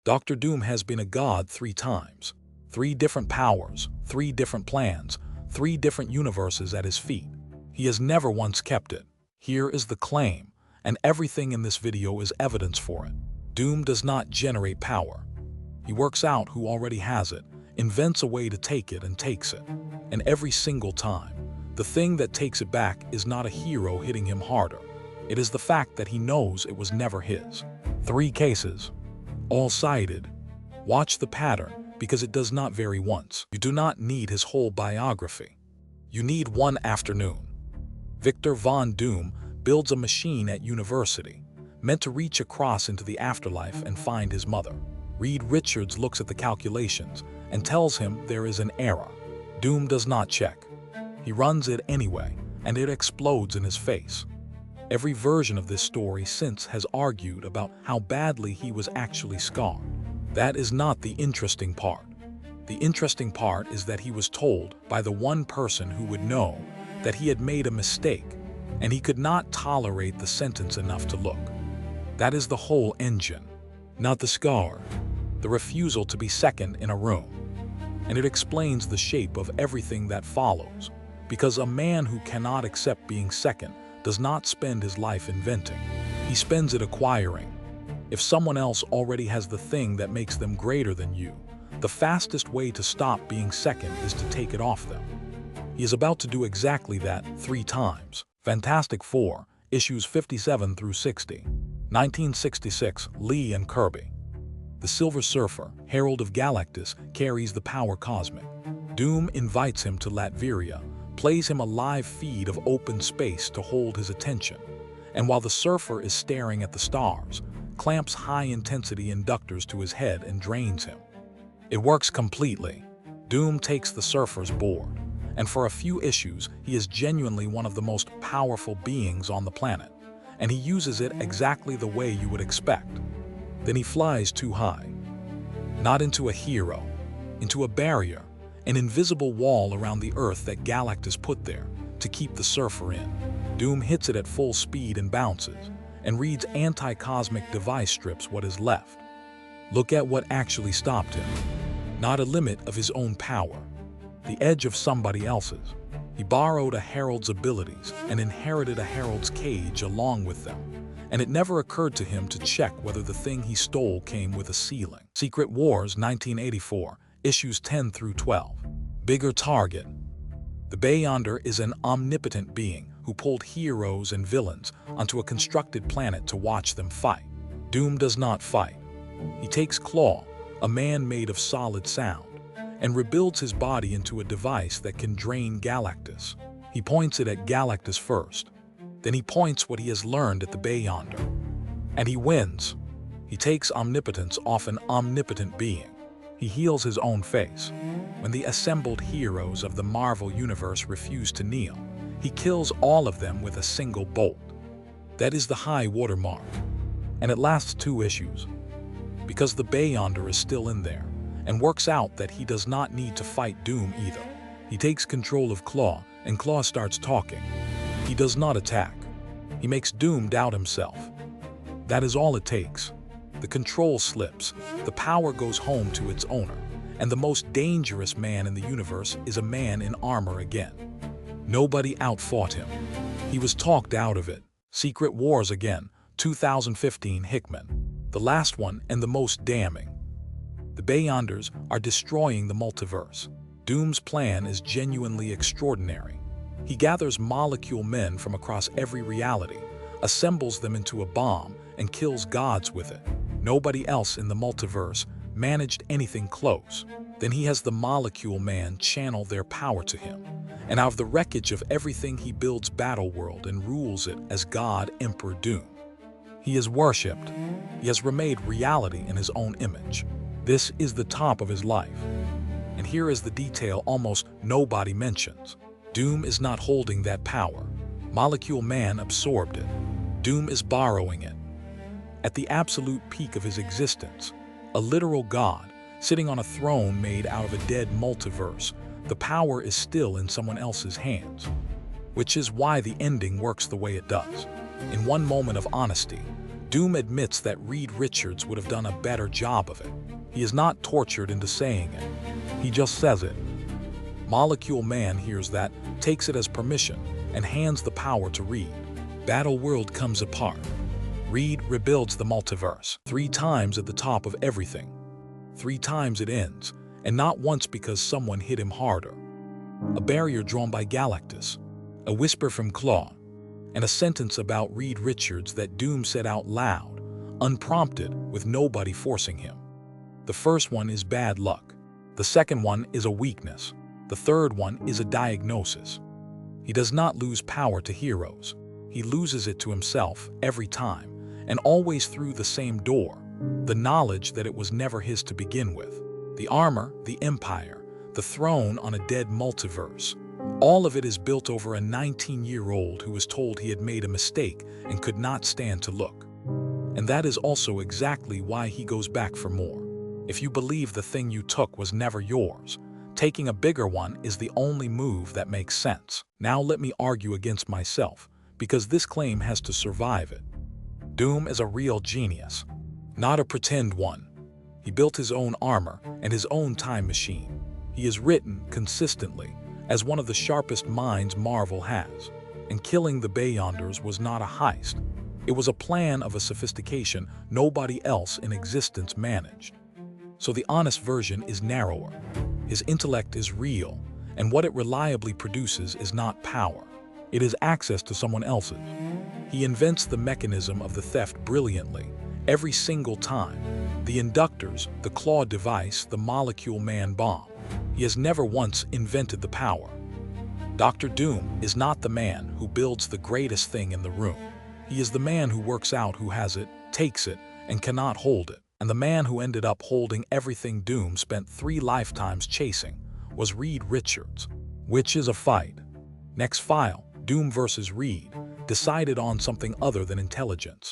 Dr. Doom has been a god 3 times. 3 different powers, 3 different plans, 3 different universes at his feet. He has never once kept it. Here is the claim, and everything in this video is evidence for it. Doom does not generate power. He works out who already has it, invents a way to take it and takes it. And every single time, the thing that takes it back is not a hero hitting him harder. It is the fact that he knows it was never his. 3 cases, all cited. Watch the pattern, because it does not vary once. You do not need his whole biography. You need one afternoon. Victor Von Doom builds a machine at university, meant to reach across into the afterlife and find his mother. Reed Richards looks at the calculations and tells him there is an error. Doom does not check. He runs it anyway, and it explodes in his face. Every version of this story since has argued about how badly he was actually scarred. That is not the interesting part. The interesting part is that he was told by the one person who would know that he had made a mistake, and he could not tolerate the sentence enough to look. That is the whole engine, not the scar, the refusal to be second in a room. And it explains the shape of everything that follows, because a man who cannot accept being second does not spend his life inventing. He spends it acquiring. If someone else already has the thing that makes them greater than you, the fastest way to stop being second is to take it off them. He is about to do exactly that 3 times. Fantastic Four, issues 57 through 60. 1966, Lee and Kirby. The Silver Surfer, Herald of Galactus, carries the power cosmic. Doom invites him to Latveria, plays him a live feed of open space to hold his attention, and while the surfer is staring at the stars, clamps high-intensity inductors to his head and drains him. It works completely. Doom takes the surfer's board, and for a few issues, he is genuinely one of the most powerful beings on the planet, and he uses it exactly the way you would expect. Then he flies too high. Not into a hero, into a barrier, an invisible wall around the Earth that Galactus put there to keep the surfer in. Doom hits it at full speed and bounces, and Reed's anti-cosmic device strips what is left. Look at what actually stopped him. Not a limit of his own power, the edge of somebody else's. He borrowed a herald's abilities and inherited a herald's cage along with them, and it never occurred to him to check whether the thing he stole came with a ceiling. Secret Wars 1984, issues 10 through 12. Bigger target. The Beyonder is an omnipotent being who pulled heroes and villains onto a constructed planet to watch them fight. Doom does not fight. He takes Claw, a man made of solid sound, and rebuilds his body into a device that can drain Galactus. He points it at Galactus first. Then he points what he has learned at the Beyonder. And he wins. He takes omnipotence off an omnipotent being. He heals his own face. When the assembled heroes of the Marvel Universe refuse to kneel, he kills all of them with a single bolt. That is the high watermark. And it lasts 2 issues. Because the Beyonder is still in there, and works out that he does not need to fight Doom either. He takes control of Claw, and Claw starts talking. He does not attack. He makes Doom doubt himself. That is all it takes. The control slips, the power goes home to its owner, and the most dangerous man in the universe is a man in armor again. Nobody outfought him. He was talked out of it. Secret Wars again, 2015 Hickman. The last one and the most damning. The Beyonders are destroying the multiverse. Doom's plan is genuinely extraordinary. He gathers molecule men from across every reality, assembles them into a bomb, and kills gods with it. Nobody else in the multiverse managed anything close. Then he has the molecule man channel their power to him, and out of the wreckage of everything he builds Battleworld and rules it as God Emperor Doom. He is worshipped. He has remade reality in his own image. This is the top of his life. And here is the detail almost nobody mentions. Doom is not holding that power. Molecule Man absorbed it. Doom is borrowing it. At the absolute peak of his existence, a literal god, sitting on a throne made out of a dead multiverse, the power is still in someone else's hands. Which is why the ending works the way it does. In one moment of honesty, Doom admits that Reed Richards would have done a better job of it. He is not tortured into saying it. He just says it. Molecule Man hears that, takes it as permission, and hands the power to Reed. Battle World comes apart. Reed rebuilds the multiverse 3 times at the top of everything. 3 times it ends, and not once because someone hit him harder. A barrier drawn by Galactus, a whisper from Claw, and a sentence about Reed Richards that Doom said out loud, unprompted, with nobody forcing him. The first one is bad luck. The second one is a weakness. The third one is a diagnosis. He does not lose power to heroes. He loses it to himself every time, and always through the same door, the knowledge that it was never his to begin with. The armor, the empire, the throne on a dead multiverse. All of it is built over a 19-year-old who was told he had made a mistake and could not stand to look. And that is also exactly why he goes back for more. If you believe the thing you took was never yours, taking a bigger one is the only move that makes sense. Now let me argue against myself, because this claim has to survive it. Doom is a real genius, not a pretend one. He built his own armor and his own time machine. He is written consistently as one of the sharpest minds Marvel has. And killing the Beyonders was not a heist. It was a plan of a sophistication nobody else in existence managed. So the honest version is narrower. His intellect is real, and what it reliably produces is not power. It is access to someone else's. He invents the mechanism of the theft brilliantly, every single time. The inductors, the Claw device, the Molecule Man bomb. He has never once invented the power. Dr. Doom is not the man who builds the greatest thing in the room. He is the man who works out who has it, takes it, and cannot hold it. And the man who ended up holding everything Doom spent 3 lifetimes chasing was Reed Richards, which is a fight. Next file, Doom versus Reed, decided on something other than intelligence.